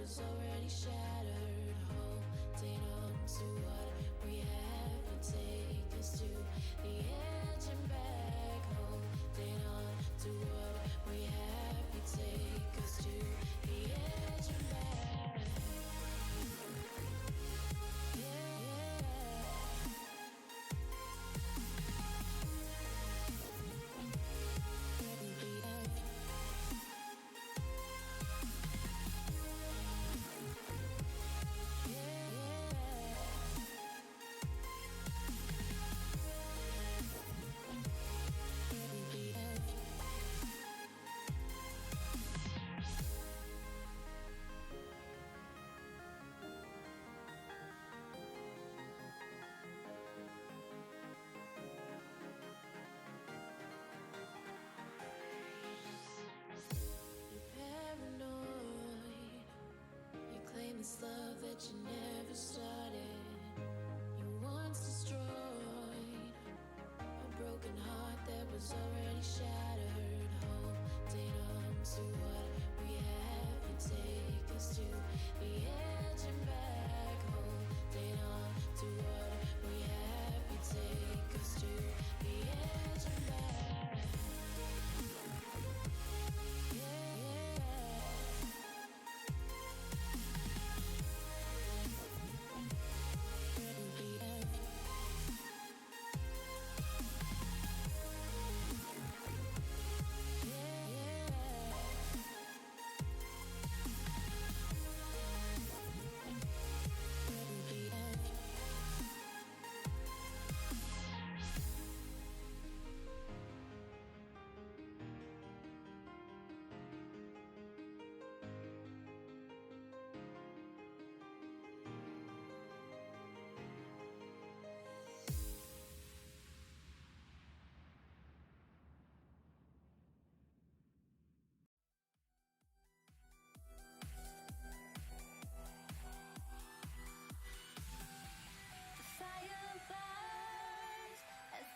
was already shattered. Holding on to what we have and take us to the edge and back. Holding on to what we have and take us to the edge and back. Yeah, yeah. This love that you never started, you once destroyed a broken heart that was already shattered. Holding on to what we have and take us to the edge and back. Holding on to what we have and take us to the edge and back. Yeah, yeah.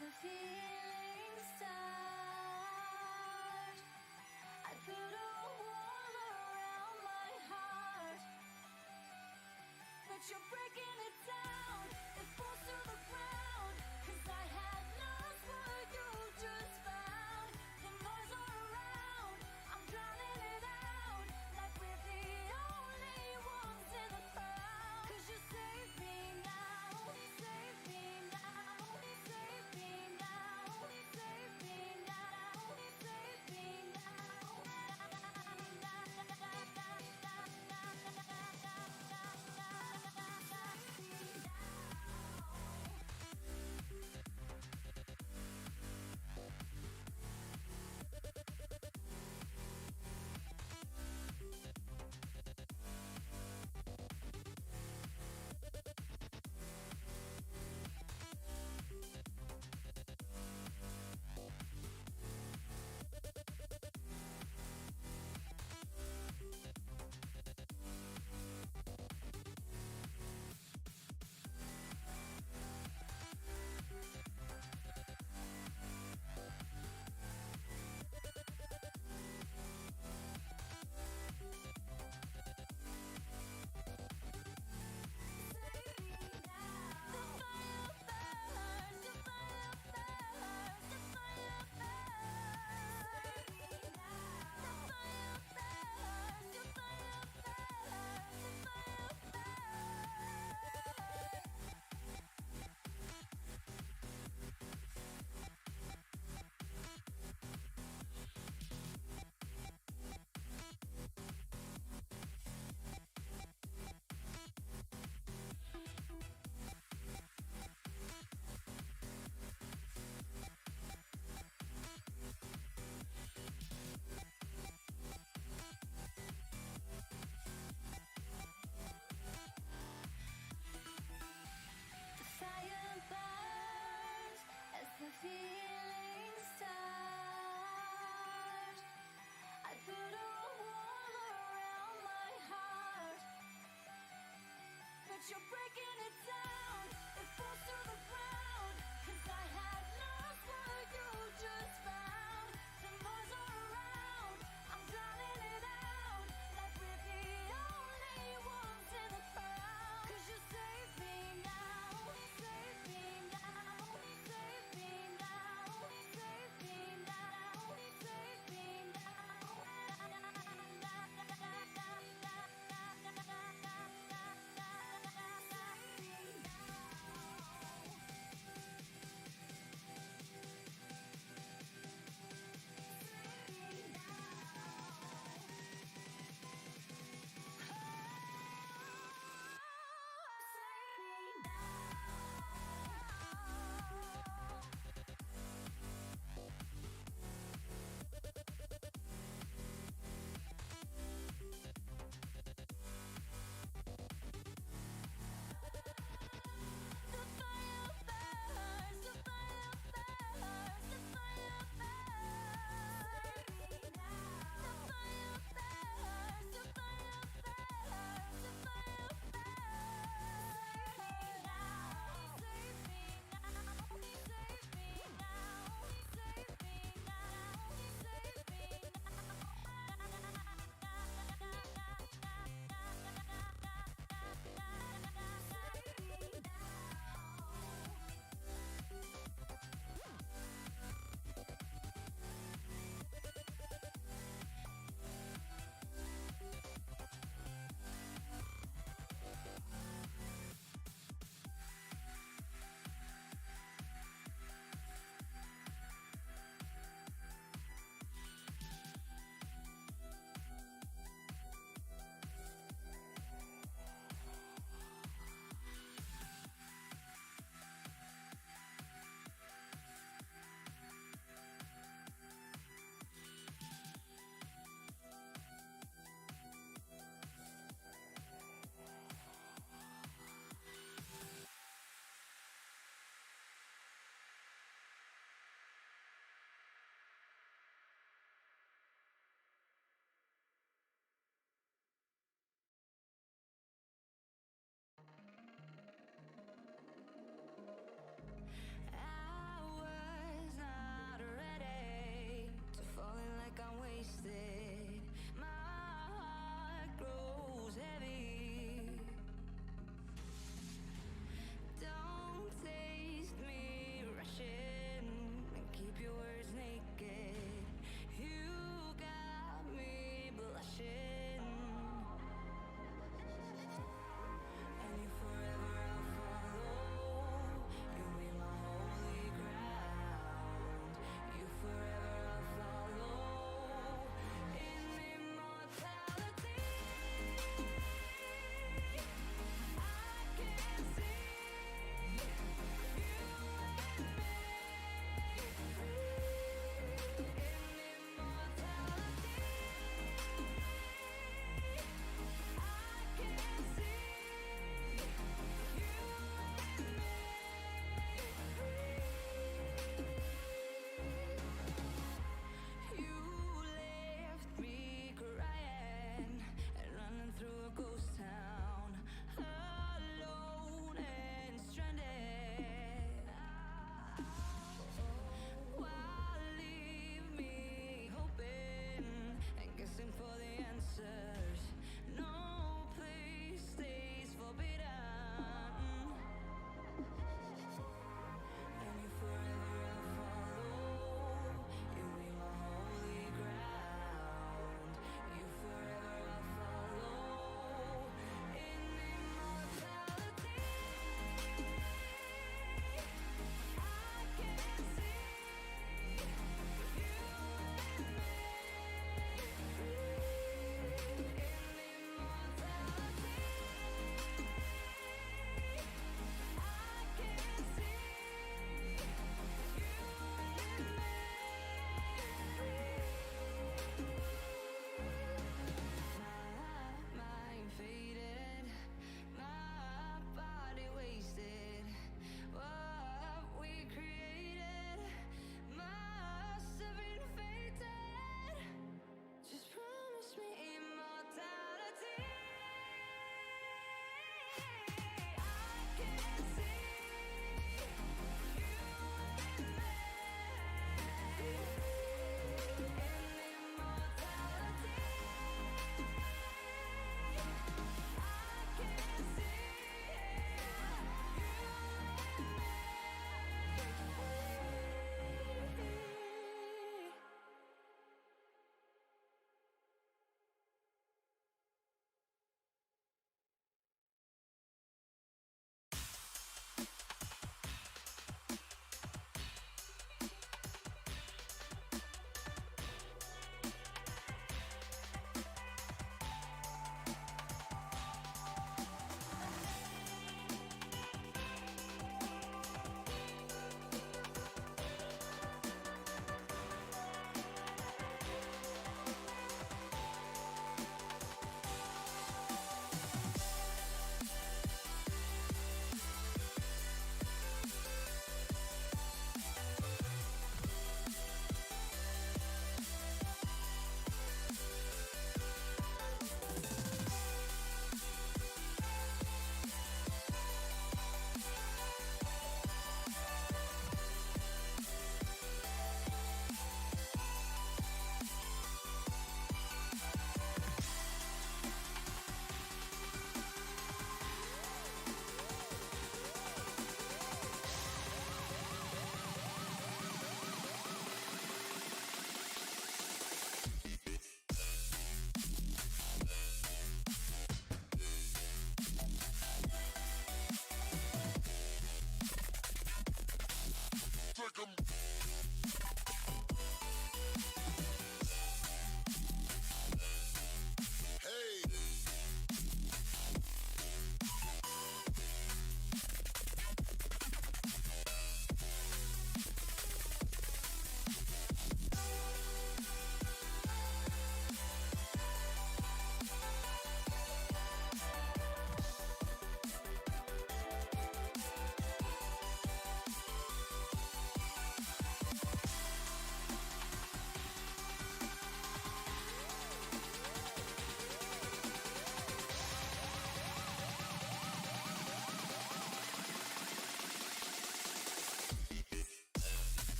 The feeling starts. I put a wall around my heart, but you're breaking it down. It falls to the ground, 'cause I had lost what you just found. The noise all around, I'm drowning it out, like we're the only ones in the crowd. 'Cause you save me now, save me now, save me now, save me now, save me the feeling starts. I put a wall around my heart, but you're breaking it down. It falls to the ground, 'cause I had lost what you just found. The noise all around, I'm drowning it out, like we're the only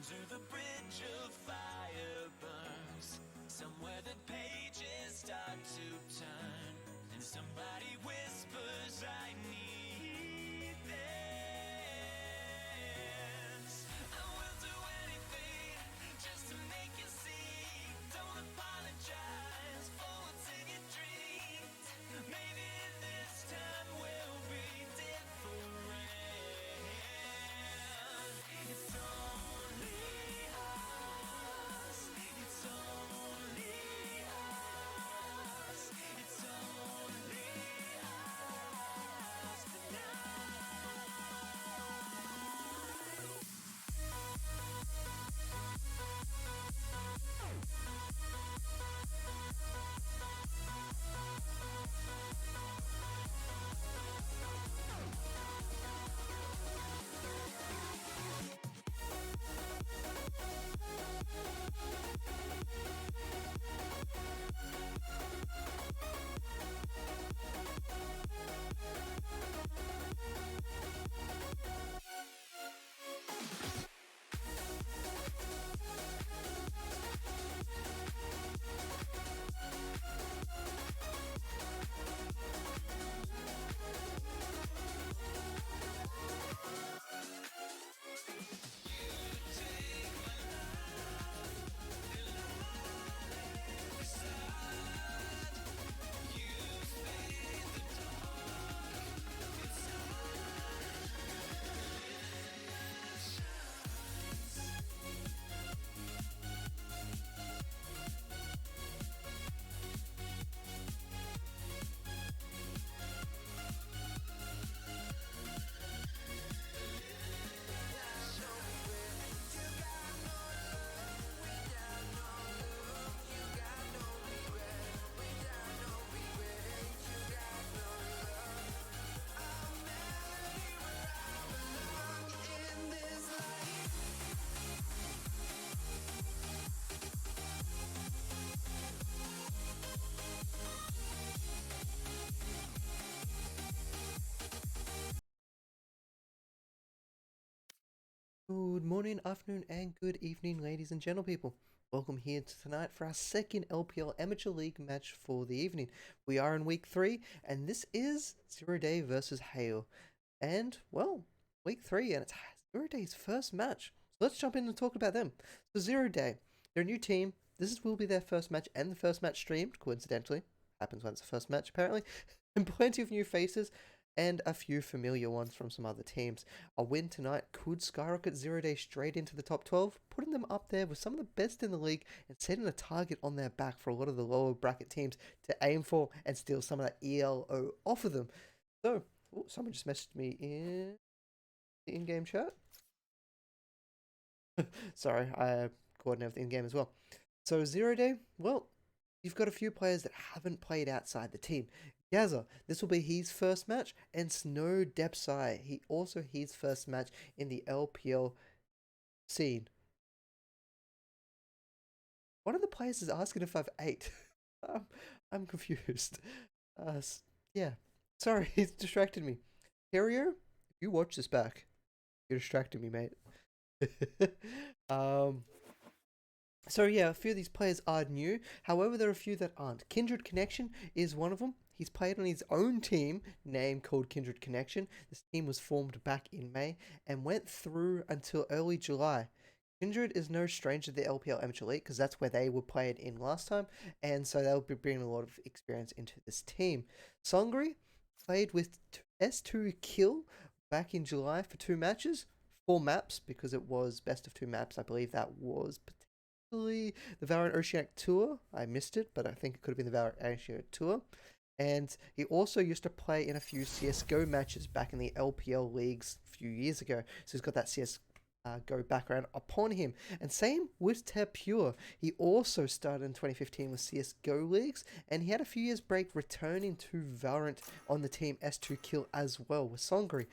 under the bridge of fire burns, somewhere the pages start to turn, and somebody whispers, I need this. I will do anything just to make you see. Don't apologize for what's in your dreams. Maybe this time will be different. It's only us. It's only us. It's only us Good morning, afternoon, and good evening, ladies and gentle people. Welcome here to tonight for our second LPL Amateur League match for the evening. We are in week 3, and this is Zero Day versus H4il. And, well, week 3, and it's Zero Day's first match. So let's jump in and talk about them. So Zero Day, they're a new team. Will be their first match and the first match streamed, coincidentally. Happens when it's the first match, apparently. And plenty of new faces and a few familiar ones from some other teams. A win tonight could skyrocket Zero Day straight into the top 12, putting them up there with some of the best in the league and setting a target on their back for a lot of the lower bracket teams to aim for and steal some of that ELO off of them. So, someone just messaged me in the in-game chat. Sorry, I coordinated the in-game as well. So Zero Day, well, you've got a few players that haven't played outside the team. Gaza, this will be his first match, and Snow Depsai, his first match in the LPL scene. One of the players is asking if I've ate. I'm confused. Yeah, sorry, he's distracted me. Carrier, if you watch this back, you're distracting me, mate. So yeah, a few of these players are new. However, there are a few that aren't. Kindred Connection is one of them. He's played on his own team, name called Kindred Connection. This team was formed back in May and went through until early July. Kindred is no stranger to the LPL Amateur League because that's where they were played in last time, and so they'll be bringing a lot of experience into this team. Songri played with H4il back in July for 2 matches, 4 maps because it was best of 2 maps. I believe that was the Valorant Oceanic Tour. I missed it, but I think it could have been the Valorant Oceanic Tour. And he also used to play in a few CSGO matches back in the LPL leagues a few years ago. So he's got that CSGO background upon him. And same with H4il. He also started in 2015 with CSGO leagues, and he had a few years break returning to Valorant on the team H4il as well with Songri,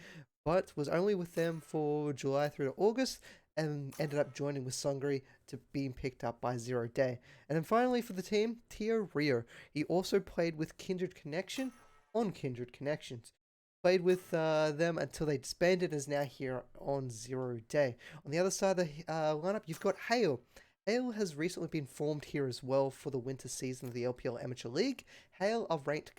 but was only with them for July through to August, and ended up joining with Songri to being picked up by Zero Day. And then finally for the team, Tio Rio. He also played with Kindred Connection on Kindred Connections. played with them until they disbanded and is now here on 0 Day. On the other side of the lineup, you've got H4il. H4il has recently been formed here as well for the winter season of the LPL Amateur League. H4il are ranked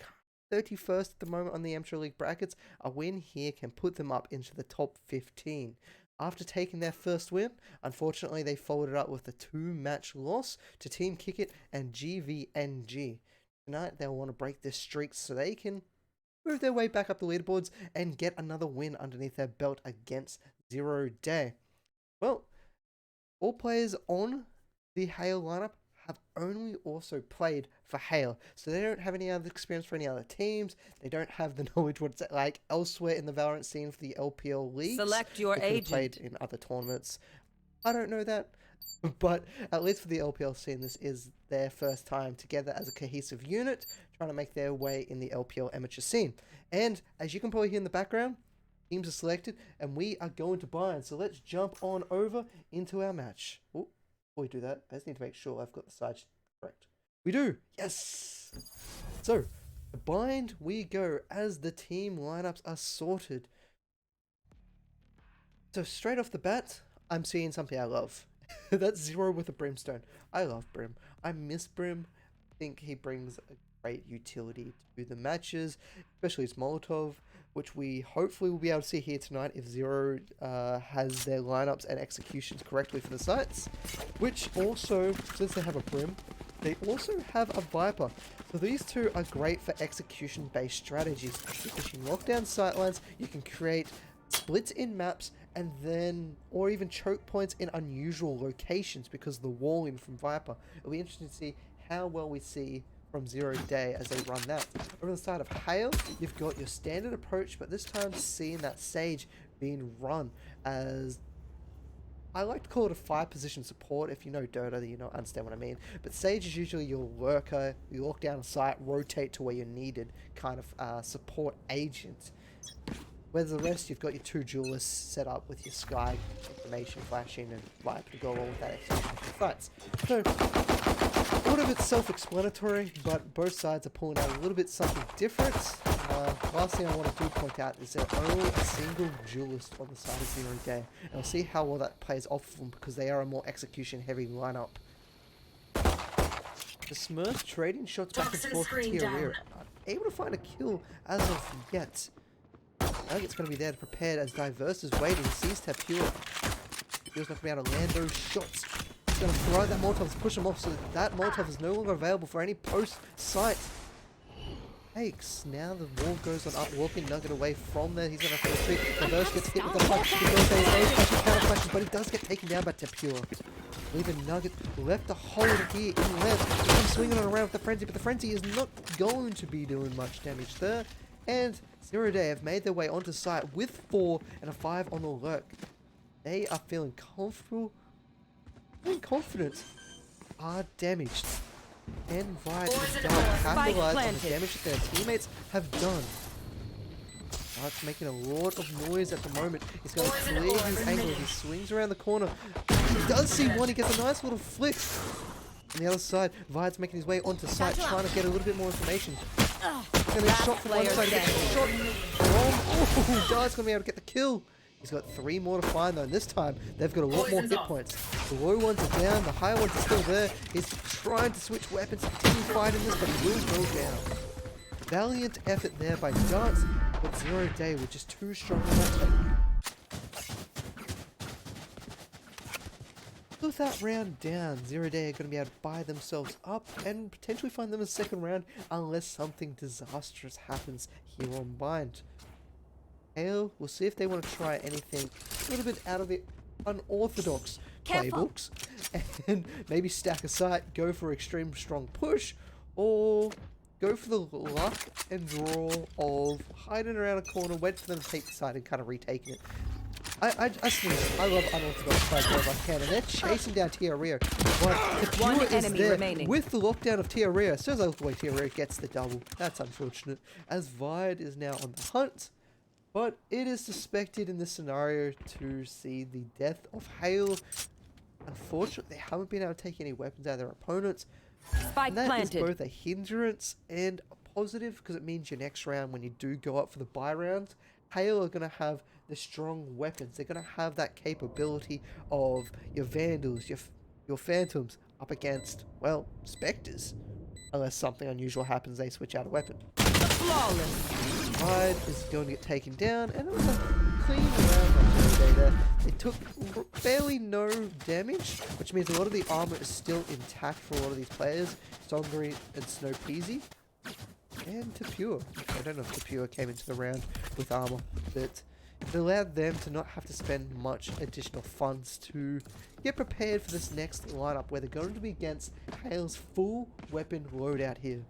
31st at the moment on the Amateur League brackets. A win here can put them up into the top 15. After taking their first win, unfortunately they followed it up with a 2-match loss to Team Kickit and GVNG. Tonight they'll want to break this streak so they can move their way back up the leaderboards and get another win underneath their belt against 0 Day. Well, all players on the H4il lineup have only also played for H4il, so they don't have any other experience for any other teams. They don't have the knowledge what it's like elsewhere in the Valorant scene for the LPL leagues. Select your agent. Played in other tournaments. I don't know that, but at least for the LPL scene, this is their first time together as a cohesive unit, trying to make their way in the LPL amateur scene. And as you can probably hear in the background, teams are selected, and we are going to bind. So let's jump on over into our match. Ooh. Before we do that, I just need to make sure I've got the side correct. We do! Yes! So, to bind we go as the team lineups are sorted. So straight off the bat, I'm seeing something I love. That's Zero with a Brimstone. I love Brim. I miss Brim. I think he brings a great utility to the matches, especially his Molotov, which we hopefully will be able to see here tonight if Zero has their lineups and executions correctly for the sites. Which also, since they have a Brim, they also have a Viper. So these two are great for execution-based strategies. Because you can lock down sightlines, you can create splits in maps, and then, or even choke points in unusual locations because of the walling from Viper. It'll be interesting to see how well we see from 0 Day as they run that. Over on the side of H4il, you've got your standard approach, but this time seeing that Sage being run as, I like to call it a 5-position support. If you know Dota, you know, understand what I mean. But Sage is usually your lurker, you lock down a site, rotate to where you're needed, kind of support agent. Whereas the rest, you've got your 2 duelists set up with your Sky information flashing and Viper to go along with that execution fights. So, all of it's self-explanatory, but both sides are pulling out a little bit something different. Last thing I want to do point out is there only a single duelist on the side of 0 Day. And we'll see how well that plays off of them because they are a more execution-heavy lineup. The Smurf trading shots back and forth to TiaRear. Able to find a kill as of yet. I think it's going to be there to prepare as Diverse is waiting. Sees Tapua. Tapua's not going to be able to land those shots. He's going to throw that Molotov to push him off so that Molotov is no longer available for any post-sight. Takes. Now the wall goes on up, walking Nugget away from there. He's going to have to retreat. Diverse gets hit with the punch. Diverse counter flashes, but he does get taken down by Tapua. Leaving Nugget left to hold here in left. He's swinging on around with the Frenzy, but the Frenzy is not going to be doing much damage there. And 0 Day have made their way onto site with 4 and a 5 on the lurk. They are feeling comfortable, feeling confident, are damaged. And Vibe is going to capitalize on the damage that their teammates have done. Starts making a lot of noise at the moment. He's going to clear his angle as he swings around the corner. He does see one, he gets a nice little flick. On the other side, Vide's making his way onto site, trying to get a little bit more information. He's going to shot from one side, gets shot from... Oh, Dart's going to be able to get the kill. He's got 3 more to find though, and this time they've got a lot more hit points. The low ones are down, the high ones are still there. He's trying to switch weapons, continue fighting this, but he will go down. Valiant effort there by Dart, but 0 Day with just too strong on that take. With that round down, 0 Day are going to be able to buy themselves up and potentially find them a second round unless something disastrous happens here on Bind. H4il, we'll see if they want to try anything a little bit out of the unorthodox playbooks and maybe stack a site, go for extreme strong push, or go for the luck and draw of hiding around a corner, wait for them to take the site and kind of retaking it. I love unorthodox plays wherever I can, and they're chasing down TiaRear. But Tapua is there remaining. With the lockdown of TiaRear. As soon as I look away, TiaRear gets the double. That's unfortunate, as Vide is now on the hunt. But it is suspected in this scenario to see the death of H4il. Unfortunately, they haven't been able to take any weapons out of their opponents. Spike and that planted. is both a hindrance and a positive because it means your next round, when you do go up for the buy rounds, Hale are going to have the strong weapons. They're going to have that capability of your Vandals, your Phantoms up against, well, Spectres. Unless something unusual happens, they switch out a weapon. Flawless. Hyde is going to get taken down, and it was a clean round there. It took barely no damage, which means a lot of the armor is still intact for a lot of these players. Songri and Snow Peasy. And Tapure. I don't know if Tapure came into the round with armor, but it allowed them to not have to spend much additional funds to get prepared for this next lineup, where they're going to be against Hale's full weapon loadout here.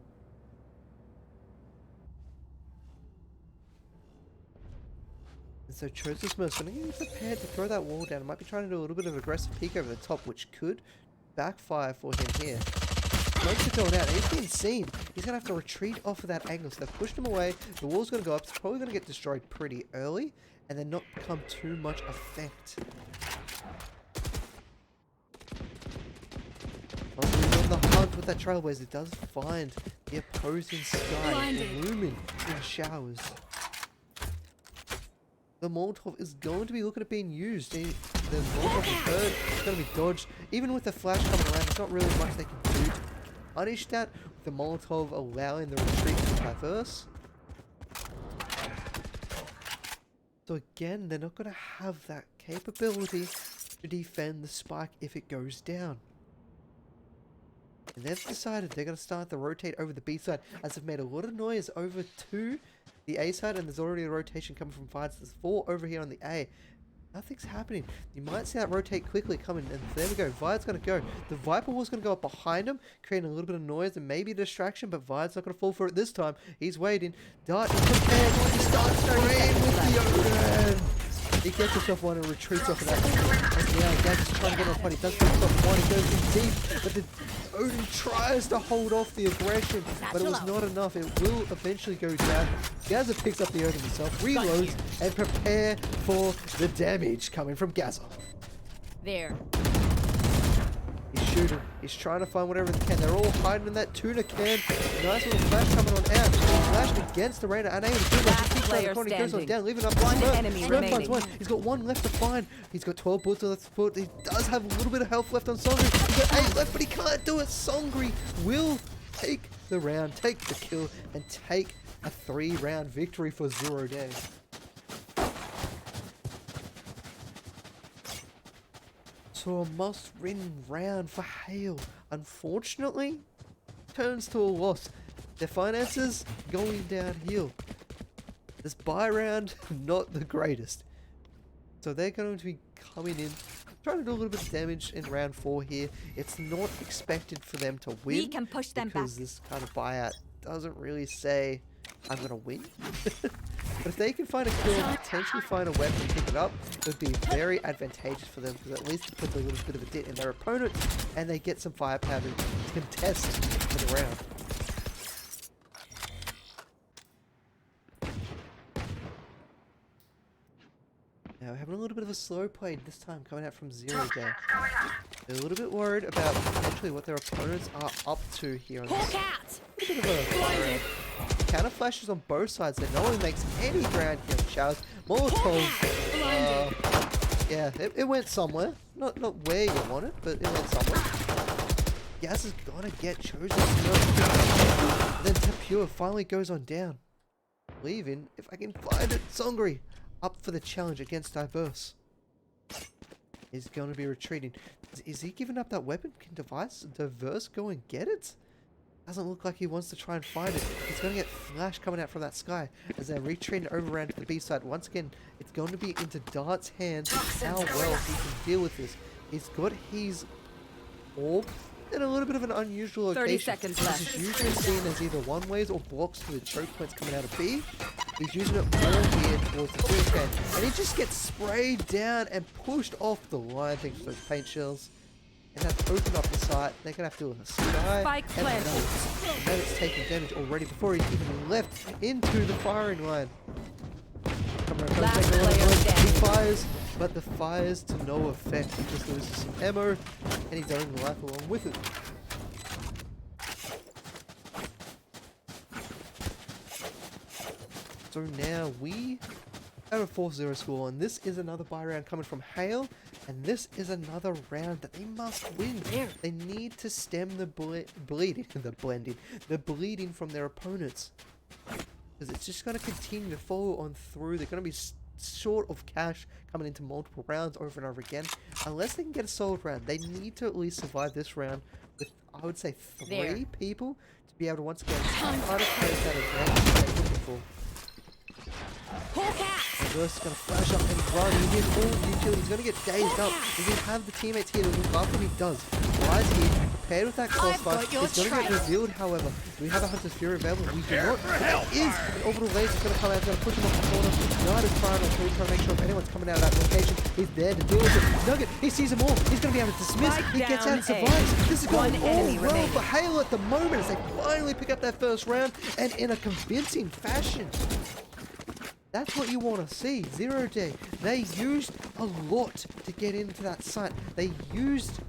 And so Chosen's Most going to get prepared to throw that wall down. Might be trying to do a little bit of aggressive peek over the top, which could backfire for him here. Smokes are going out, and he's being seen. He's going to have to retreat off of that angle. So they've pushed him away. The wall's going to go up. It's probably going to get destroyed pretty early, and then not become too much effect. He's on the hunt with that Trailblazer. He does find the opposing sky illumined in showers. The Molotov is going to be looking at being used. The Molotov is heard. It's going to be dodged. Even with the flash coming around, there's not really much they can do to punish that, with the Molotov allowing the retreat to traverse. So again, they're not going to have that capability to defend the spike if it goes down. And they've decided they're going to start to rotate over the B side, as they've made a lot of noise over to the A side, and there's already a rotation coming from Vides. There's 4 over here on the A. Nothing's happening. You might see that rotate quickly coming, and there we go. Vide's going to go. The Viper Wall's going to go up behind him, creating a little bit of noise and maybe a distraction, but Vide's not going to fall for it this time. He's waiting. Dart is prepared. He starts spraying with the Odin. He gets himself one and retreats off of that. And yeah, Gaz is trying to get on point. He does get himself one. He goes in deep, but the Odin tries to hold off the aggression, but it was not enough. It will eventually go down. Gaza picks up the Odin himself, reloads, and prepare for the damage coming from Gaza. There. He's shooting. He's trying to find whatever they can. They're all hiding in that tuna can. Nice little flash coming on out. Flashed against the Reyna. Unable to do that. He keeps trying to corner. He goes on down, leaving up one Smurf. enemy Smurf finds remaining. one. He's got 1 left to find. He's got 12 bullets left to put. He does have a little bit of health left on Songri. He's got 8 left, but he can't do it. Songri will take the round, take the kill, and take a 3-round victory for Zero Day. So a must-win round for Hale. Unfortunately, turns to a loss. Their finances going downhill. This buy round, not the greatest. So they're going to be coming in, trying to do a little bit of damage in round 4 here. It's not expected for them to win. We can push them back. Because this kind of buyout doesn't really say, I'm going to win. But if they can find a kill and potentially find a weapon and pick it up, it would be very advantageous for them, because at least it puts a little bit of a dent in their opponent, and they get some firepower to contest for the round. Now we're having a little bit of a slow play this time coming out from Zero Day. They're a little bit worried about potentially what their opponents are up to here on this. A bit of a counter flashes on both sides that no one makes any ground here in showers. Molotov, yeah, it went somewhere. Not where you want it, but it went somewhere. Gaz is gonna get chosen. And then Tapure finally goes on down. Leaving, if I can find it, Songri up for the challenge against Diverse. He's going to be retreating. Is he giving up that weapon? Can Diverse go and get it? Doesn't look like he wants to try and find it. He's going to get flash coming out from that sky as they're retreating over around to the B side. Once again, it's going to be into Dart's hands how well he can deal with this. He's got his orb in a little bit of an unusual location. 30 seconds left. This is usually seen as either one-ways or blocks for the choke points coming out of B. He's using it more here towards the blue can. And he just gets sprayed down and pushed off the line thanks to those paint shells. And that's opened up the site. They're going to have to do a sky Spike and planted. now it's taking damage already before he's even left into the firing line. Last He player standing. fires, but the fires to no effect. He just loses some ammo and his own life along with it. So now we have a 4-0 score, and this is another buy round coming from Hale, and this is another round that they must win. They need to stem the bleeding from their opponents, because it's just going to continue to follow on through. They're going to be short of cash coming into multiple rounds over and over again. Unless they can get a solid round, they need to at least survive this round with, I would say, 3 people to be able to once again try to create that advantage they're looking for. Reverse is going to flash up and run. He hears all the utility. He's going to get dazed up. Does he have the teammates here to look after him? He does. Wise here, prepared with that crossfire. He's going to get revealed, however. Do we have a Hunter's Fury available? We do not. There is an orbital laser going to come out. He's going to push him off the corner. Knight is firing on through, trying to make sure if anyone's coming out of that location, he's there to deal with it. Nugget, he sees them all. He's going to be able to dismiss. He gets out and survives. This is going all well for Hale at the moment as they finally pick up that first round, and in a convincing fashion. That's what you want to see. 0 Day. They used a lot to get into that site. They used,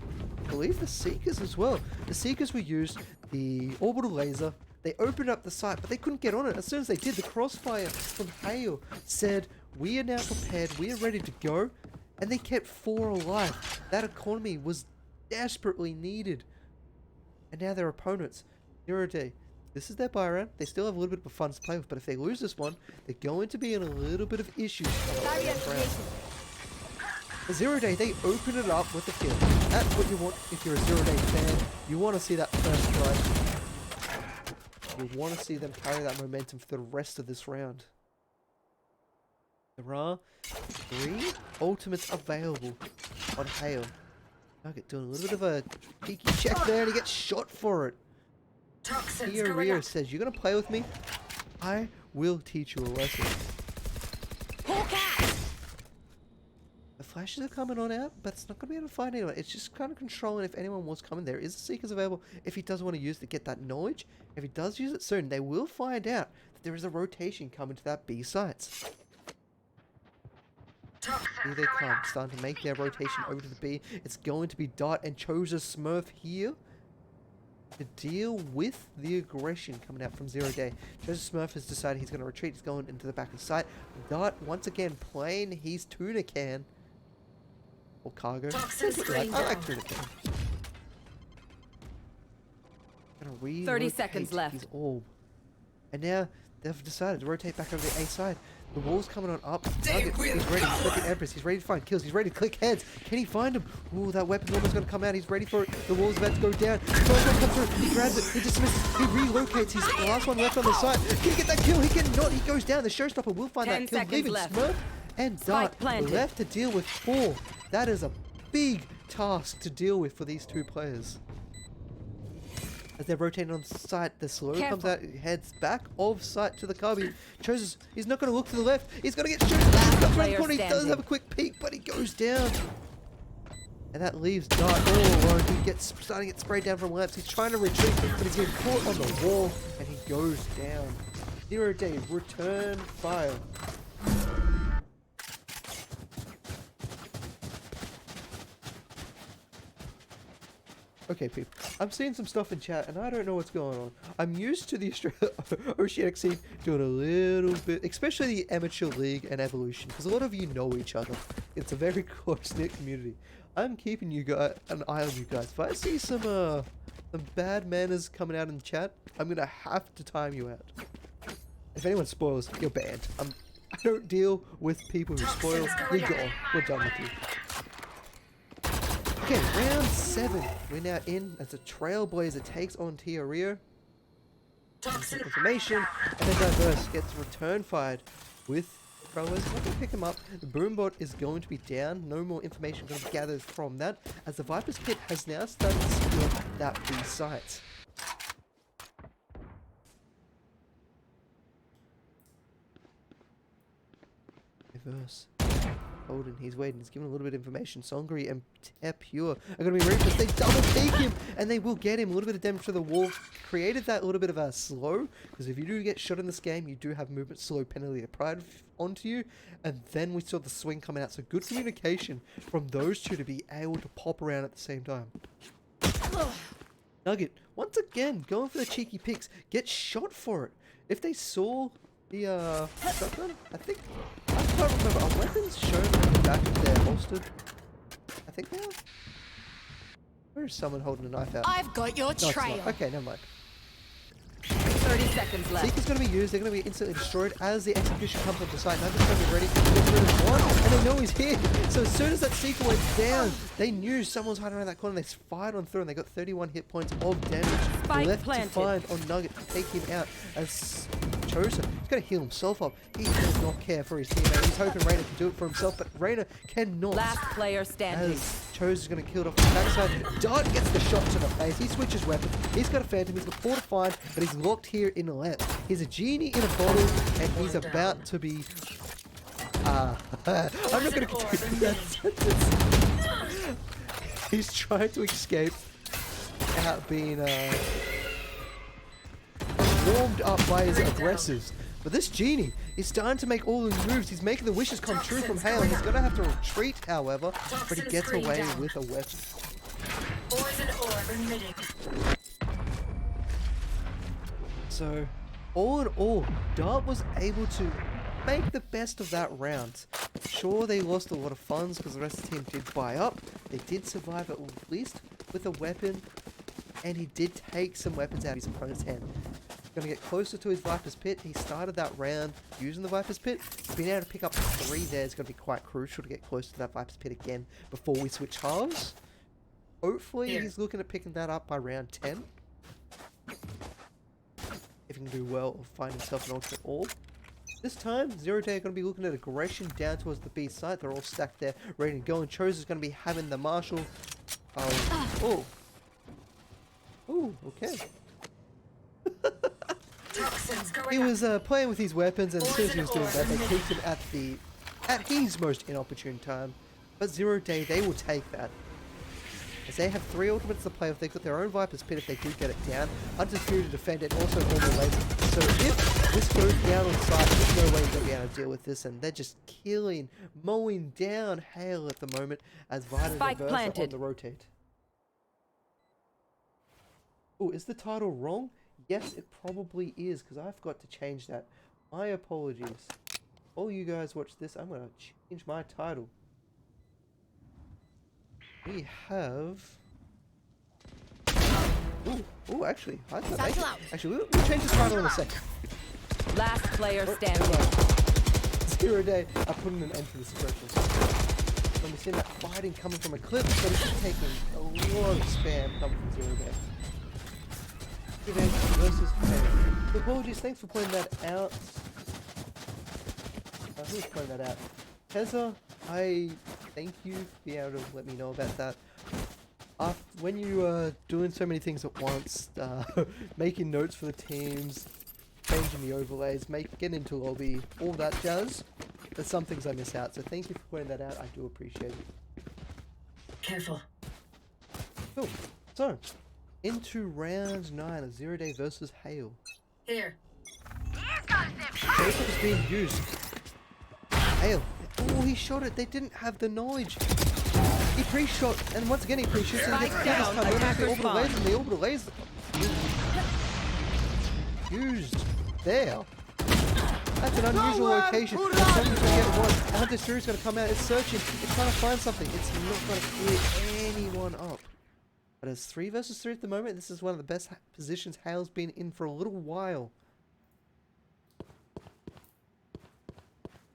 I believe, the Seekers as well. The Seekers were used, the orbital laser. They opened up the site, but they couldn't get on it. As soon as they did, the crossfire from Hale said, we are now prepared. We are ready to go. And they kept 4 alive. That economy was desperately needed. And now their opponents, 0 Day. This is their buy round. They still have a little bit of fun to play with, but if they lose this one, they're going to be in a little bit of issues. The 0 Day, they open it up with the kill. That's what you want if you're a 0 Day fan. You want to see that first drive. You want to see them carry that momentum for the rest of this round. There are 3 ultimates available on Hale. Nugget doing a little bit of a cheeky check there, and he gets shot for it. Ria says, you're going to play with me? I will teach you a lesson. The flashes are coming on out, but it's not going to be able to find anyone. It's just kind of controlling if anyone was coming. There is a Seekers available if he does want to use it to get that knowledge. If he does use it soon, they will find out that there is a rotation coming to that B sites. Here they come, starting to make their rotation over to the B. It's going to be Dart and Chosen Smurf here to deal with the aggression coming out from 0 Day. Chosen Smurf has decided he's going to retreat. He's going into the back of the site. Dart, once again, playing his tuna can. Or cargo. I like tuna can. Gonna 30 seconds left. His orb. And now they've decided to rotate back over the A side. The wall's coming on up. Nugget, he's ready. He's got the Empress. He's ready to find kills. He's ready to click heads. Can he find him? Ooh, that weapon's almost going to come out. He's ready for it. The wall's about to go down. The first one comes through. He grabs it. He dismisses. He relocates. He's the last one left on the side. Can he get that kill? He cannot. He goes down. The showstopper will find that kill. Leaving Smurf and Dart left to deal with 4. That is a big task to deal with for these 2 players. As they're rotating on site, the slow comes out, heads back off site to the cubby. Chooses, he's not going to look to the left. He's going to get shot. He does have a quick peek, but he goes down. And that leaves Dart all alone. He gets starting to get sprayed down from left. He's trying to retreat, but he's getting caught on the wall, and he goes down. 0 Day, return fire. Okay, people, I'm seeing some stuff in chat, and I don't know what's going on. I'm used to the Oceanic scene doing a little bit, especially the Amateur League and Evolution, because a lot of you know each other. It's a very close-knit community. I'm keeping you guys an eye on you guys. If I see some bad manners coming out in the chat, I'm gonna have to time you out. If anyone spoils, you're banned. I don't deal with people who spoil. You're gone. We're done with you. Okay, round 7. We're now in as a Trailblazer takes on Ria. Information, and then Diverse gets return fired with Trailblazer. Not gonna pick him up. The Boombot is going to be down. No more information going to be gathered from that, as the Viper's Pit has now started to secure that B site. Diverse. Holden, he's waiting. He's giving a little bit of information. Songri and Pure are going to be ready because they double take him, and they will get him. A little bit of damage to the wall. Created that little bit of a slow, because if you do get shot in this game, you do have movement slow penalty applied onto you. And then we saw the swing coming out. So good communication from those 2 to be able to pop around at the same time. Nugget, once again, going for the cheeky picks. Get shot for it. If they saw the shotgun? I think I can't remember. Are weapons shown at the back of their holstered? I think they are. Where is someone holding a knife out? I've got your No, it's not. trail. Okay, never mind. 30 seconds left. Seeker's going to be used. They're going to be instantly destroyed as the execution comes onto site. Nuggets going to be ready. Gets rid of one, and they know he's here. So as soon as that Seeker went down, they knew someone was hiding around that corner. They fired on through, and they got 31 hit points of damage Spike left planted. to find on Nugget to take him out. As Chosen, he's going to heal himself up. He does not care for his teammate. He's hoping Reyna can do it for himself, but Reyna cannot. Last player standing. As Chose is going to kill it off the backside. Dart gets the shot to the face. He switches weapons. He's got a Phantom. He's got 4 to find, but he's locked here in a lamp. He's a genie in a bottle, and he's about to be. I'm not going to continue that sentence. He's trying to escape without being warmed up by his aggressors. But this genie is starting to make all the moves. He's making the wishes come true from Hale. He's going to have to retreat, however, but he gets away with a weapon. Poison orb emitting. So, all in all, Dart was able to make the best of that round. Sure, they lost a lot of funds because the rest of the team did buy up. They did survive at least with a weapon, and he did take some weapons out of his opponent's hand. Going to get closer to his Viper's Pit. He started that round using the Viper's Pit. Being able to pick up 3 there is going to be quite crucial to get close to that Viper's Pit again before we switch halves. Hopefully, he's looking at picking that up by round 10. If he can do well or find himself an alternate orb. This time, Zero Day are going to be looking at aggression down towards the B side. They're all stacked there, ready to go. And Chose is going to be having the Marshal. Oh, okay. He was playing with his weapons, and as soon as he was doing that, they kicked him at his most inopportune time. But Zero Day, they will take that. As they have 3 ultimates to play with, they've got their own Viper's Pit if they do get it down. Hunter's Fury to defend it, also all the laser. So if this goes down on site, there's no way you're going to be able to deal with this, and they're just killing, mowing down Hale at the moment as Vita and Versa on the rotate. Oh, is the title wrong? Yes, it probably is, because I've got to change that. My apologies. All you guys watch this, I'm going to change my title. We have... Ooh, actually, I thought actually, we'll change the title in a second. Last player standing. Zero Day, I put in an end to the suppression. When we're seeing that fighting coming from a cliff, but it's just taking a lot of spam coming from Zero Day. Versus Hale. Apologies, thanks for pointing that out. Who's pointing that out? Teza, I thank you for being able to let me know about that. When you are doing so many things at once, making notes for the teams, changing the overlays, getting into lobby, all that jazz, there's some things I miss out. So thank you for pointing that out. I do appreciate it. Careful. Cool. So, into round 9 of Zero Day versus Hale. Here. Jacob is being used. Hale. Oh, he shot it. They didn't have the knowledge. He pre-shot, and once again he pre-shoots and he gets killed this time. We're going to the orbital laser, and the orbital laser used there. That's an unusual location. Someone's going to get one. Hunter's Fury's going to come out. It's searching. It's trying to find something. It's not going to clear anyone up. But it's 3 versus 3 at the moment. This is one of the best positions Hale's been in for a little while.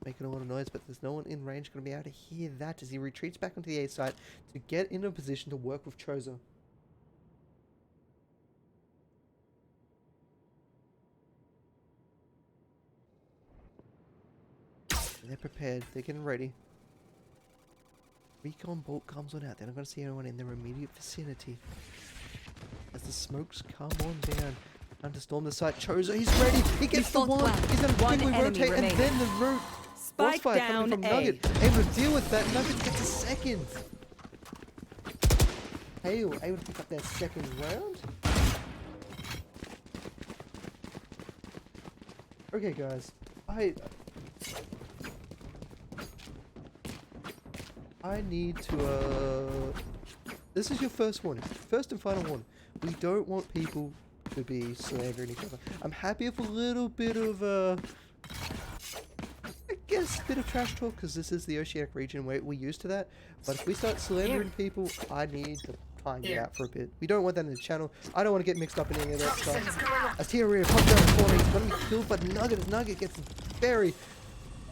Making a lot of noise, but there's no one in range going to be able to hear that as he retreats back onto the A side to get in a position to work with Chozo. They're prepared. They're getting ready. Recon bolt comes on out. They're not going to see anyone in their immediate vicinity. As the smokes come on down. Time to storm the site. Chozo, he's ready. He gets the one. He's going to quickly rotate, and then the crossfire coming from Nugget. Able to deal with that. Nugget gets a second. Hale able to pick up their second round. Okay, guys. I need to, this is your first warning. First and final warning. We don't want people to be slandering each other. I'm happy if a little bit of, yes, bit of trash talk because this is the oceanic region where we're used to that. But if we start slandering people, I need to time it out for a bit. We don't want that in the channel. I don't want to get mixed up in any of that stuff. As T-Rear pops around the corner, he's going to be killed, but Nugget, as Nugget gets very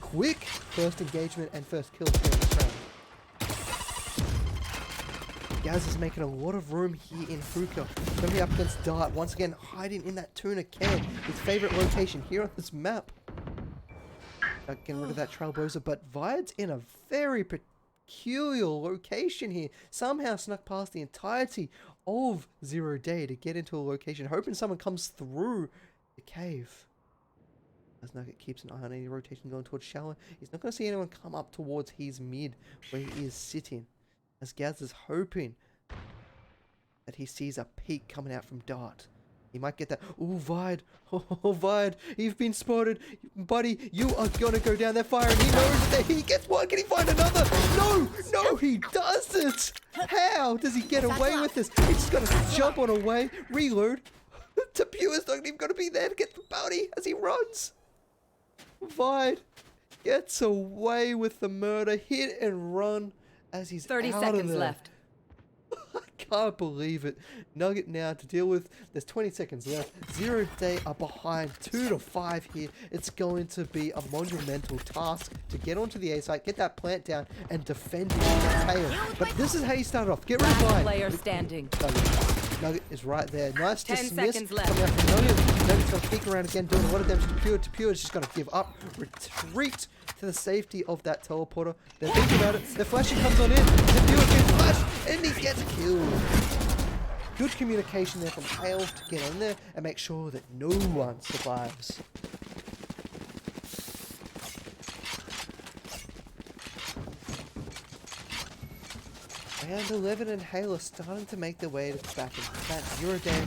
quick first engagement and first kill here in this round. Gaz is making a lot of room here in Hookah. Going to be up against Dart, once again hiding in that tuna can. His favorite location here on this map. Getting rid of that Trailblazer, but Vide's in a very peculiar location here. Somehow snuck past the entirety of 0 Day to get into a location, hoping someone comes through the cave. As Nugget keeps an eye on any rotation going towards shallow, he's not going to see anyone come up towards his mid where he is sitting. As Gaz is hoping that he sees a peek coming out from Dart. He might get that. Ooh, Vide. Oh, Vide, you've been spotted. Buddy, you are going to go down that fire, and he knows that he gets one. Can he find another? No, he doesn't. How does he get away with this? He's just going to jump on away, reload. Tapua's not even going to be there to get the bounty as he runs. Vide gets away with the murder, hit and run as he's 30 out seconds of there. left. I can't believe it. Nugget now to deal with. There's 20 seconds left. 0 Day are behind 2 to 5 here. It's going to be a monumental task to get onto the A site, get that plant down, and defend it against Hale. But this is how you start off. Get rid of Last Vide. player standing. Nugget is right there. Nice 10 dismiss seconds left. coming out from Nugget. Nugget's going to peek around again, doing a lot of damage to Pure. Pure is just going to give up, retreat to the safety of that teleporter. They're thinking about it. The flashing comes on in. Pure gets flashed, and he gets killed. Good communication there from Hale to get in there and make sure that no one survives. Round 11 and Hale are starting to make their way back into that 0 Day.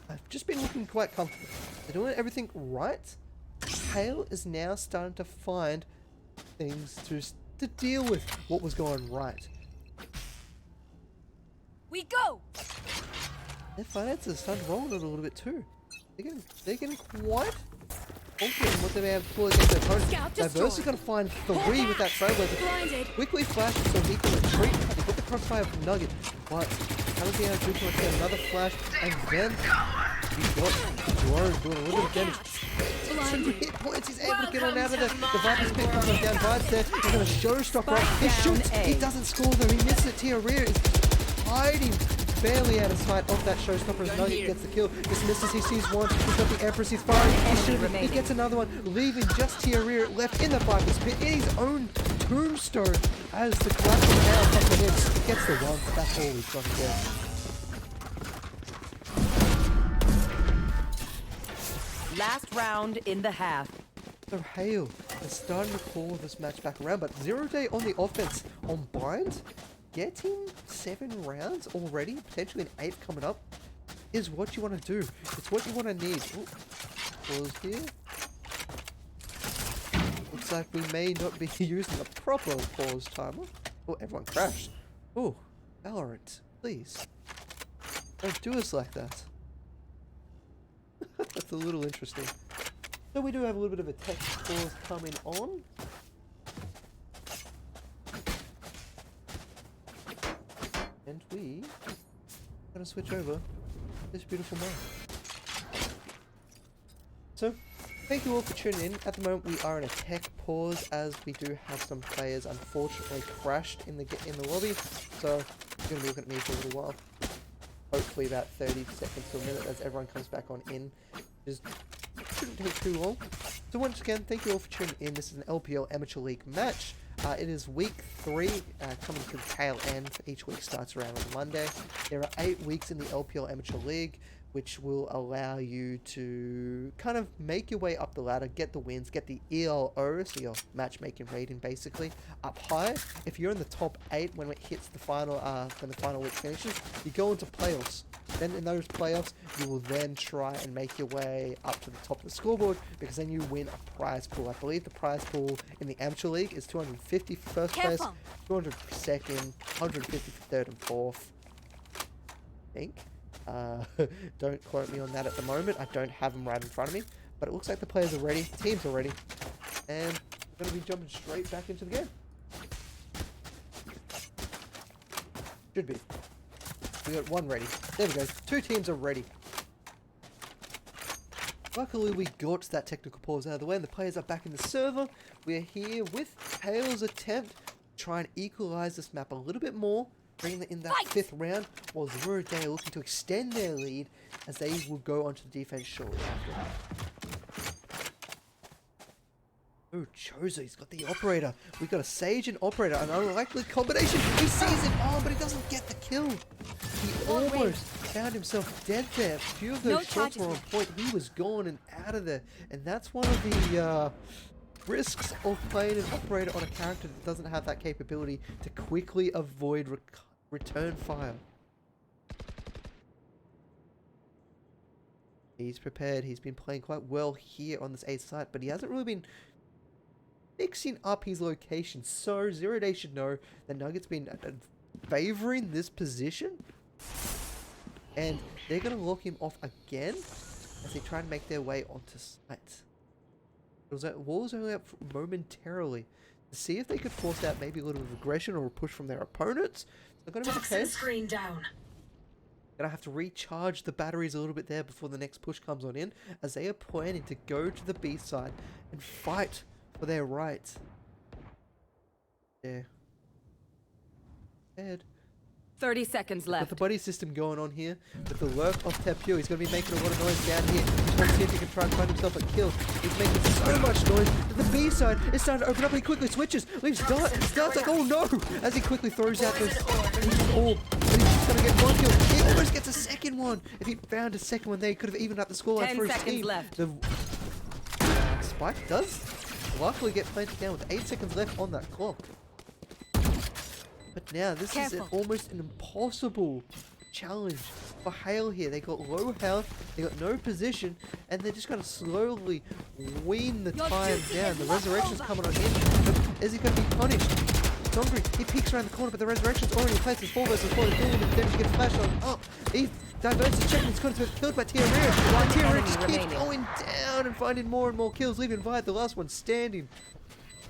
I've just been looking quite comfortable. They're doing everything right. Hale is now starting to find things to deal with what was going right. We go! Their finances are starting to roll it a little bit too. They're getting quite confident in what they may have to pull against their opponents. Diverse is going to find 3 with that Trailblazer. Quickly flashes so he can retreat. He put the crossfire from Nugget. But how does he have to do to get another flash? And then he's got Drone doing a little bit of damage. 2 hit points. He's able to get on out of there. The Viper's pick comes on down. Vibe's there. He's going to showstopper right. He shoots. He doesn't score though. He misses it. Tia-Rear is hiding barely out of sight of that showstopper as Nugget gets the kill. Dismisses, he sees one. He's got the Empress, he's firing. He's shooting. He gets another one, leaving just Tia-Rear left in the Viper's pit in his own tombstone as the collapsing now comes in. He gets the one. That's all he's got to get. Last round in the half. So Hale is starting to call this match back around, but 0 Day on the offense on Bind. Getting 7 rounds already, potentially an 8th coming up, is what you want to do. It's what you want to need. Ooh, pause here. Looks like we may not be using the proper pause timer. Oh, everyone crashed. Oh, Valorant, please. Don't do us like that. That's a little interesting. So we do have a little bit of a text pause coming on. And we are going to switch over this beautiful map. So, thank you all for tuning in. At the moment, we are in a tech pause as we do have some players unfortunately crashed in the lobby. So, you're going to be looking at me for a little while. Hopefully about 30 seconds to a minute as everyone comes back on in. Just shouldn't take too long. So once again, thank you all for tuning in. This is an LPL Amateur League match. It is week 3, coming to the tail end. Each week starts around on Monday. There are 8 weeks in the LPL Amateur League, which will allow you to kind of make your way up the ladder, get the wins, get the ELO, so your matchmaking rating basically, up high. If you're in the top 8 when it hits the final, when the final week finishes, you go into playoffs. Then in those playoffs, you will then try and make your way up to the top of the scoreboard, because then you win a prize pool. I believe the prize pool in the Amateur League is 250 for first place, 200 for second, 150 for third and fourth, I think. Don't quote me on that at the moment. I don't have them right in front of me, but it looks like the players are ready, the teams are ready, and going to be jumping straight back into the game. Should be. We got one ready. There we go. 2 teams are ready. Luckily, we got that technical pause out of the way, and the players are back in the server. We're here with Hale's attempt to try and equalize this map a little bit more, bringing it in that 5th round, while Zero Day are looking to extend their lead as they will go onto the defense shortly after. Oh, Chozo, he's got the operator. We got a Sage and operator, an unlikely combination. He sees it on, but he doesn't get the kill. He almost found himself dead there. A few of those shots were on point. He was gone and out of there. And that's one of the risks of playing an operator on a character that doesn't have that capability to quickly avoid return fire. He's prepared. He's been playing quite well here on this 8th site, but he hasn't really been fixing up his location. So Zero Day should know that Nugget's been favoring this position, and they're going to lock him off again as they try and make their way onto site. Wall was only up momentarily to see if they could force out maybe a little bit of aggression or a push from their opponents. They're going to be the case. Screen down. Gonna have to recharge the batteries a little bit there before the next push comes on in, as they are planning to go to the B side and fight for their rights. There. Head. 30 seconds With left. the buddy system going on here, with the lurk of Tapio, he's going to be making a lot of noise down here. He's trying to see if he can try and find himself a kill. He's making so much noise that the B side is starting to open up. He quickly switches, leaves Dart. Dart's like, oh no! As he quickly throws out those orb. But he's just going to get 1 kill. He almost gets a second one. If he found a second one there, he could have evened up the scoreline 10 for his seconds team. left. The Spike does luckily get planted down with 8 seconds left on that clock. But now, this is almost an impossible challenge for Hale here. They got low health, they got no position, and they're just going to slowly wean the time down. The Resurrection's coming on in, but is he going to be punished? Zongri, he peeks around the corner, but the Resurrection's already in place. It's 4 versus 4, the Dylan and Dennis get flashed on up. He diverts the check, and he's going to get killed by Tia Rear. And Tia Rear just keeps going down and finding more and more kills, leaving Viad the last one standing.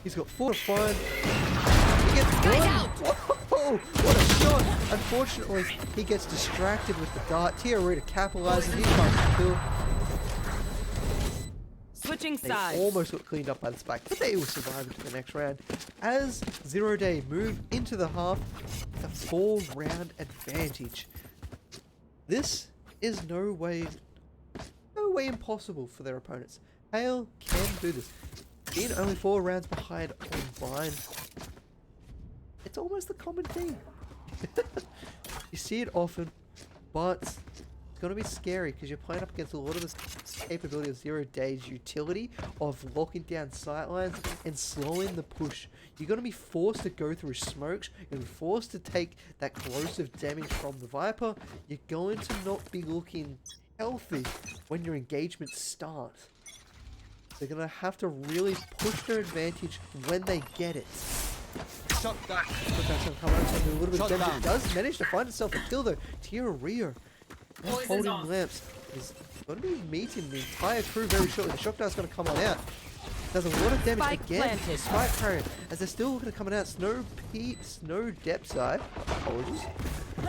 He's got 4 to find. He gets 1. Whoa, what a shot! Unfortunately, he gets distracted with the dart. Tia Rita capitalizes, he finds the kill. Switching They sides. almost got cleaned up by the spike, but they will survive into the next round. As Zero Day move into the half with a 4-round advantage. This is no way impossible for their opponents. Hale can do this. Being only 4 rounds behind on Blind, it's almost the common thing. You see it often, but it's going to be scary because you're playing up against a lot of this capability of Zero Day's utility of locking down sightlines and slowing the push. You're going to be forced to go through smokes. You're going to be forced to take that corrosive damage from the Viper. You're going to not be looking healthy when your engagements start. They're going to have to really push their advantage when they get it. Shot down. A little bit of damage. It does manage to find itself a kill though. Tia Rear, holding lamps, is going to be meeting the entire crew very shortly. The shock dart's going to come on out. Does a lot of damage Spike again. planted. Spike carrier, as they're still looking to come out. Snow depth side. Apologies.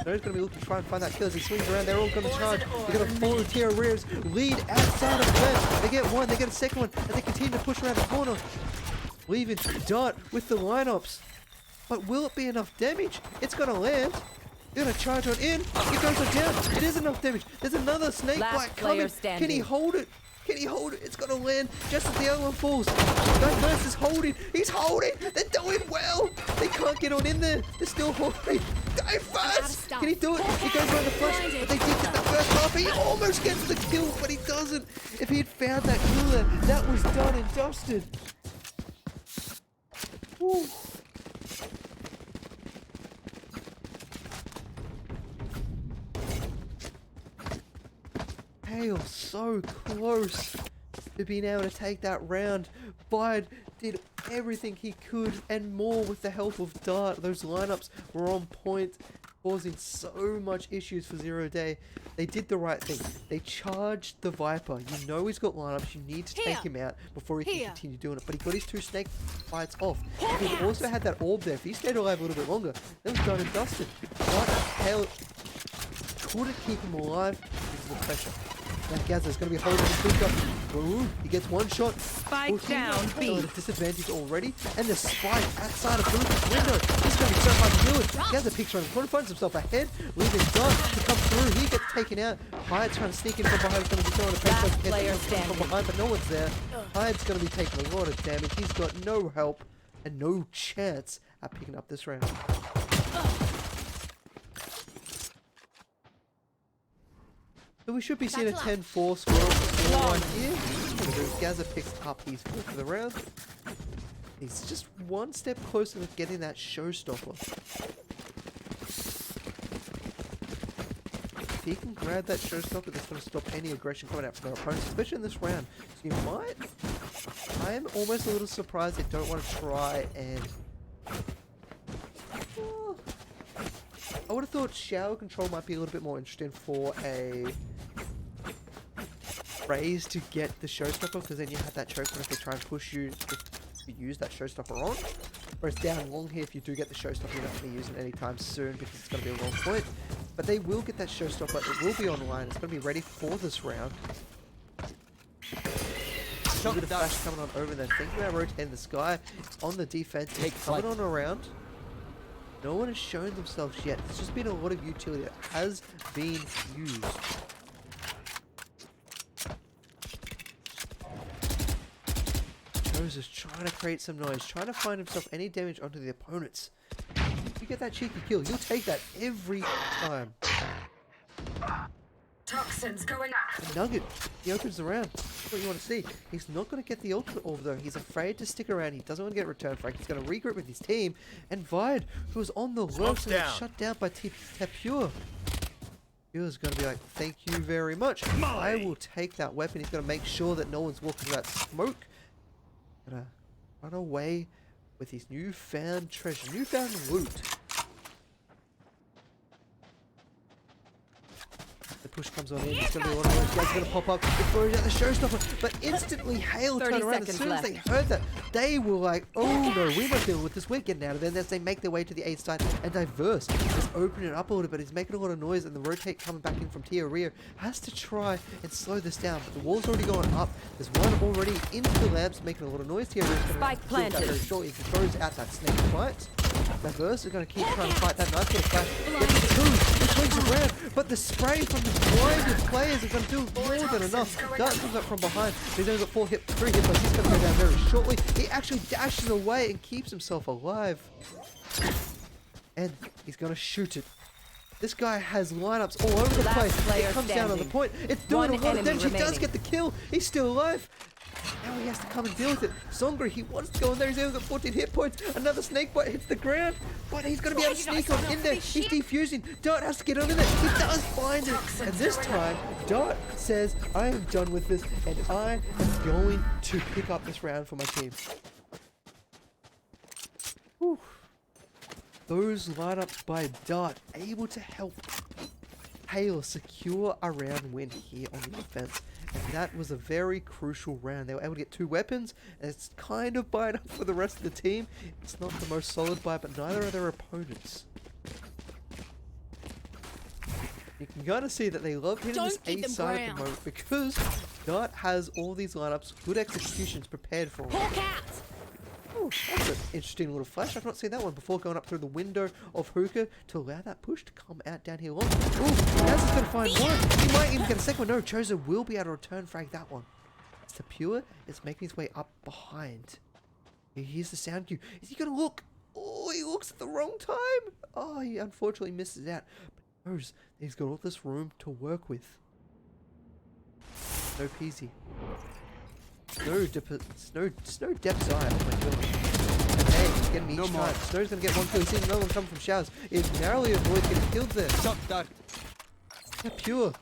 Snow's going to be looking to try and find that kill as he swings around. They're all going to charge. They're going to follow Tia Rear's lead outside of them. They get one, they get a second one, and they continue to push around the corner, leaving Dart with the lineups. But will it be enough damage? It's going to land. They're going to charge on in. It goes on down. It is enough damage. There's another snake bite coming. Can he hold it? Can he hold it? It's going to land just as the other one falls. Diverse is holding. He's holding. They're doing well. They can't get on in there. They're still holding. Diverse! Can he do it? He goes around the flush, but they did get the first half. He almost gets the kill, but he doesn't. If he had found that kill there, that was done and dusted. Woo. Hale so close to being able to take that round. Bide did everything he could and more with the help of Dart. Those lineups were on point. causing so much issues for 0 Day. They did the right thing. They charged the Viper. You know he's got lineups. You need to take him out before he can continue doing it. But he got his 2 snake fights off. He also had that orb there. If he stayed alive a little bit longer, that was done and dusted. But hell, couldn't keep him alive because of the pressure. Now Gazza's going to be holding the hook up. Ooh, he gets one shot. Spike down, B. At a disadvantage already. And the spike outside of Luka's window. This is going to be so hard to deal with. Gazza peeks around the corner, finds himself ahead, leaving Dart to come through. He gets taken out. Hyde's trying to sneak in from behind. He's going to be throwing a Last player paint from standing. behind, but no one's there. Hyde's going to be taking a lot of damage. He's got no help and no chance at picking up this round. So we should be seeing a 10-4 score here. Gazza picks up his 4 for the round. He's just one step closer to getting that showstopper. If he can grab that showstopper, that's going to stop any aggression coming out from their opponents, especially in this round. So you might... I am almost a little surprised they don't want to try and... I would have thought shower control might be a little bit more interesting for a raise to get the showstopper, because then you have that choke if they try and push you to use that showstopper on. Whereas down long here, if you do get the showstopper, you're not going to use it anytime soon because it's going to be a long point. But they will get that showstopper. It will be online. It's going to be ready for this round. A bit of flash coming on over there. Thinking about rotating the sky on the defense. Coming on around. No one has shown themselves yet. There's just been a lot of utility that has been used. Chose is trying to create some noise, trying to find himself any damage onto the opponents. If you get that cheeky kill, you'll take that every time. Toxins going up. Nugget, he opens the round. That's what you want to see. He's not going to get the ultimate orb though. He's afraid to stick around. He doesn't want to get return frag. He's going to regroup with his team. And Vide, who was on the lurks and got shut down by Tapure. Tapure's going to be like, thank you very much. I will take that weapon. He's going to make sure that no one's walking that smoke. Gonna run away with his newfound treasure, newfound loot. The push comes on in. It's going to be a lot of those guys going to pop up. It throws out the showstopper, but instantly Hale turned around. As soon as they heard that, they were like, "Oh no, we're not dealing with this. We're getting out of there." And as they make their way to the A side and diverse, just open it up a little bit. He's making a lot of noise, and the rotate coming back in from Tia Rio has to try and slow this down. But the wall's already going up. There's one already into the labs, making a lot of noise. Tia Rio's going Spike planted. Very shortly. He throws out that snake fight. Diverse is going to keep trying to fight that knife. Going to flash. Gets two. He swings around, but the spray from the blinded players is going to do more than enough. Dart comes up from behind. He's only got 3 hit points. He's going to go down very shortly. He actually dashes away and keeps himself alive. And he's going to shoot it. This guy has lineups all over the place. It comes down on the point. It's doing a lot of damage. He does get the kill. He's still alive. Now he has to come and deal with it. Songra, he wants to go in there. He's only got 14 hit points. Another snake bite hits the ground. But he's going to be able to sneak on in there. He's defusing. Dart has to get under there. He does find it. And this time, Dart says, I am done with this. And I am going to pick up this round for my team. Whew. Those lineups by Dart able to help Hale secure a round win here on the offense. And that was a very crucial round. They were able to get 2 weapons, and it's kind of buying up for the rest of the team. It's not the most solid buy, but neither are their opponents. You can kind of see that they love hitting this A side at the moment because Dart has all these lineups, good executions prepared for them. Oh, that's an interesting little flash. I've not seen that one before, going up through the window of Hookah to allow that push to come out down here long. Ooh, Naz is going to find one. He might even get a second one. No, Chozo will be able to return frag that one. It's Tapure is making his way up behind. He hears the sound cue. Is he going to look? Oh, he looks at the wrong time. Oh, he unfortunately misses out. But he knows that he's got all this room to work with. No peasy. Snow depths eye. Oh my god. Hey, he's getting each time. Snow's gonna get one kill. He's seeing another one come from showers. He narrowly avoids getting killed there. Shot that. Pure.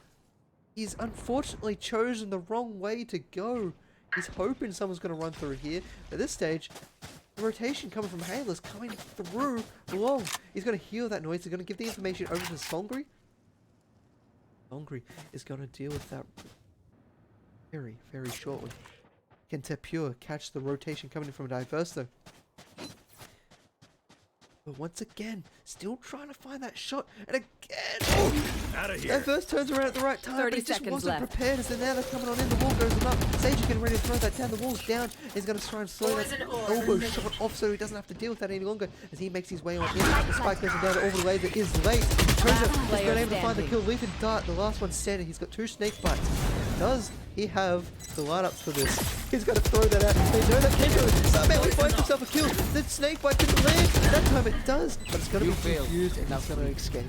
He's unfortunately chosen the wrong way to go. He's hoping someone's gonna run through here. At this stage, The rotation coming from Hale is coming through long. He's going to heal that noise. He's going to give the information over to Songri. Songri is going to deal with that very, very shortly. Can Tapure catch the rotation coming in from Diverse though? But once again, still trying to find that shot. And again, Out of here. Diverse turns around at the right time, 30 but he just seconds wasn't left. prepared. As now they're coming on in, the wall goes up. Sage is getting ready to throw that down. The wall's down. He's going to try and slow that elbow shot off so he doesn't have to deal with that any longer as he makes his way on in. The spike goes down. The orbital laser is late. Treasure has player been able to find the standing. kill. Leaving Dart, the last one standing. He's got 2 snake bites. Does he have the lineups for this? He's going to throw that out. They know that Kendra somehow he finds himself a kill. The snake bite didn't land. That time it does, but it's going to be confused and that's going to escape.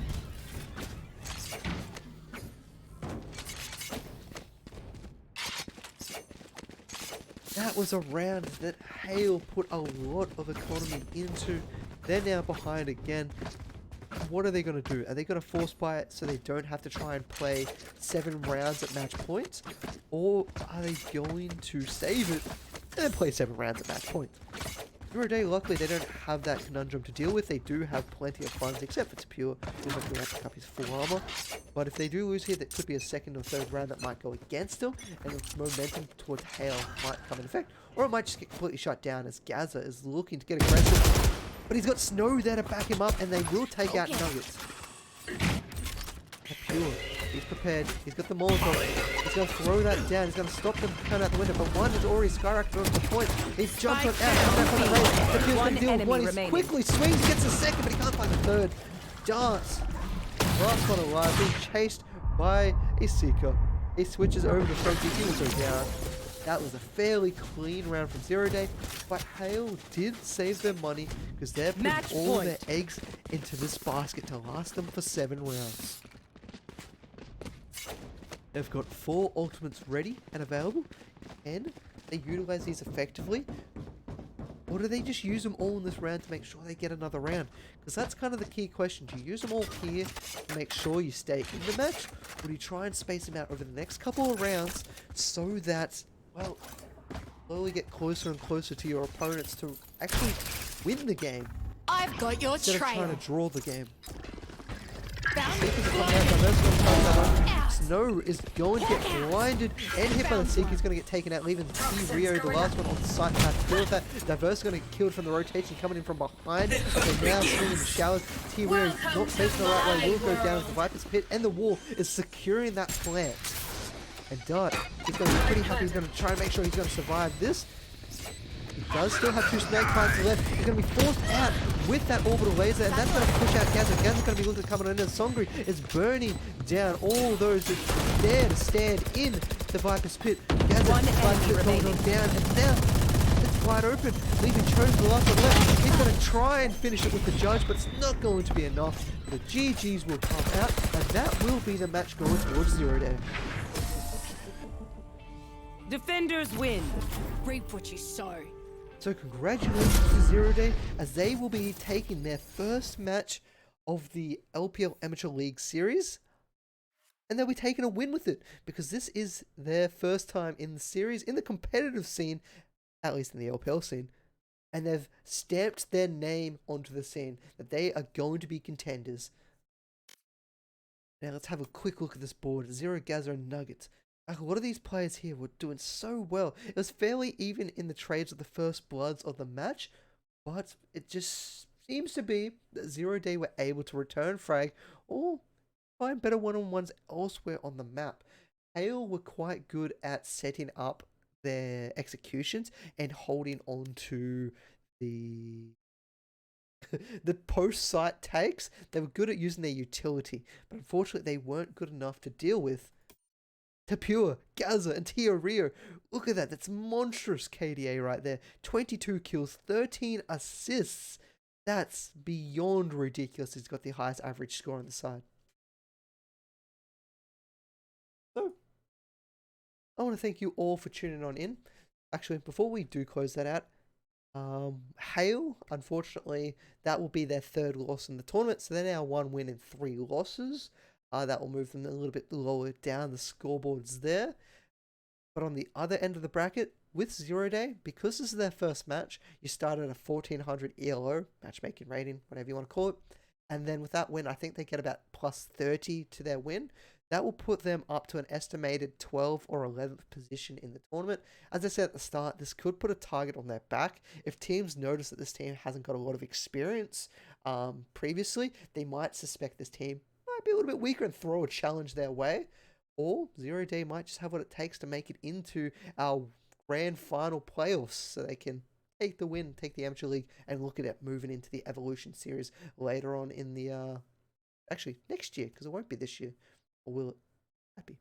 That was a round that Hale put a lot of economy into. They're now behind again. What are they going to do? Are they going to force buy it so they don't have to try and play 7 rounds at match points? Or are they going to save it and play 7 rounds at match points? Zero Day, luckily, they don't have that conundrum to deal with. They do have plenty of funds, except for Tapure, who's not going to have to pick up his full armor. But if they do lose here, that could be a 2nd or 3rd round that might go against them, and its momentum towards Hale might come in effect. Or it might just get completely shut down as Gaza is looking to get aggressive. But he's got Snow there to back him up, and they will take out Nuggets. Tapure, he's prepared. He's got the Molotov. He's going to throw that down. He's going to stop them from coming out the window. But one has already skyrocketed onto the point. He's jumped on out. Back on the race. Tapure's going to deal with one. He quickly swings, gets a 2nd, but he can't find the 3rd. Dance. Last one alive. Being chased by a Seeker. He switches over to front. He will go down. That was a fairly clean round from Zero Day, but Hale did save their money because they're putting Match all point. their eggs into this basket to last them for 7 rounds. They've got 4 ultimates ready and available, and they utilize these effectively. Or do they just use them all in this round to make sure they get another round? Because that's kind of the key question. Do you use them all here to make sure you stay in the match? Or do you try and space them out over the next couple of rounds so that, well, slowly get closer and closer to your opponents to actually win the game I've got your instead of trail. trying to draw the game? Found Seekers are coming out, Diverse is gonna pass that on. out. Snow is going to get blinded and hit by the Seeker. He's going to get taken out, leaving T-Rio, the last one on the site, to have to deal with that. Diverse is going to get killed from the rotation, coming in from behind. Okay, now swinging the showers. T-Rio not facing the right way, will go down with the Viper's Pit, and the wall is securing that plant. And Dart is going to be pretty happy. He's going to try and make sure he's going to survive this. He does still have 2 snake bites left. He's going to be forced out with that orbital laser, and that's going to push out Gaza. Gaza's going to be looking to come on in, and Songri is burning down all those that dare to stand in the Viper's Pit. Gaza's One Viper's enemy Pit going on remaining. down, and now it's wide open, leaving Chose the last one left. He's going to try and finish it with the Judge, but it's not going to be enough. The GGs will come out, and that will be the match going towards Zero Day. Defenders win. Reap what you sow. So congratulations to Zero Day, as they will be taking their first match of the LPL Amateur League Series, and they'll be taking a win with it, because this is their first time in the series, in the competitive scene, at least in the LPL scene, and they've stamped their name onto the scene, that they are going to be contenders. Now let's have a quick look at this board. Zero, Gaza, and Nuggets. A lot of these players here were doing so well. It was fairly even in the trades of the first bloods of the match, but it just seems to be that Zero Day were able to return frag or find better one-on-ones elsewhere on the map. Hale were quite good at setting up their executions and holding on to the the post-site takes. They were good at using their utility, but unfortunately they weren't good enough to deal with Tapure, Gaza, and Tio Rio. Look at that. That's monstrous KDA right there. 22 kills, 13 assists. That's beyond ridiculous. He's got the highest average score on the side. So, I want to thank you all for tuning on in. Actually, before we do close that out, Hale, unfortunately, that will be their 3rd loss in the tournament. So they're now 1 win and 3 losses. That will move them a little bit lower down the scoreboards there. But on the other end of the bracket, with 0 Day, because this is their first match, you start at a 1400 ELO, matchmaking rating, whatever you want to call it. And then with that win, I think they get about plus 30 to their win. That will put them up to an estimated 12th or 11th position in the tournament. As I said at the start, this could put a target on their back. If teams notice that this team hasn't got a lot of experience previously, they might suspect this team might be a little bit weaker and throw a challenge their way. Or 0 Day might just have what it takes to make it into our grand final playoffs so they can take the win, take the amateur league, and look at it moving into the Evolution Series later on in the, actually, next year, because it won't be this year. Or will it? Happy.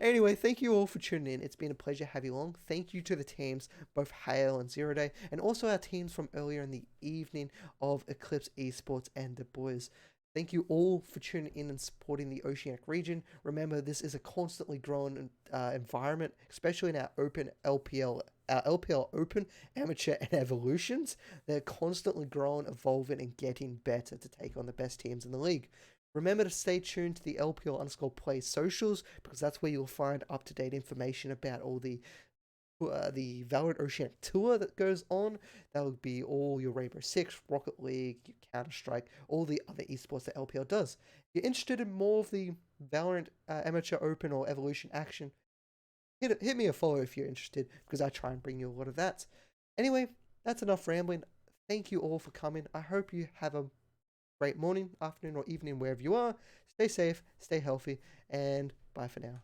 Anyway, thank you all for tuning in. It's been a pleasure to have you along. Thank you to the teams, both H4il and 0 Day, and also our teams from earlier in the evening of Eclipse Esports and the boys. Thank you all for tuning in and supporting the Oceanic region. Remember, this is a constantly growing environment, especially in our open LPL, our LPL Open, Amateur, and Evolutions. They're constantly growing, evolving, and getting better to take on the best teams in the league. Remember to stay tuned to the LPL_play socials, because that's where you'll find up-to-date information about all the Valorant Oceanic Tour that goes on. That will be all your Rainbow Six, Rocket League, your Counter-Strike, all the other esports that LPL does. If you're interested in more of the Valorant Amateur Open or Evolution action, hit me a follow if you're interested, because I try and bring you a lot of that. Anyway, that's enough rambling. Thank you all for coming. I hope you have a great morning, afternoon, or evening wherever you are. Stay safe, stay healthy, and bye for now.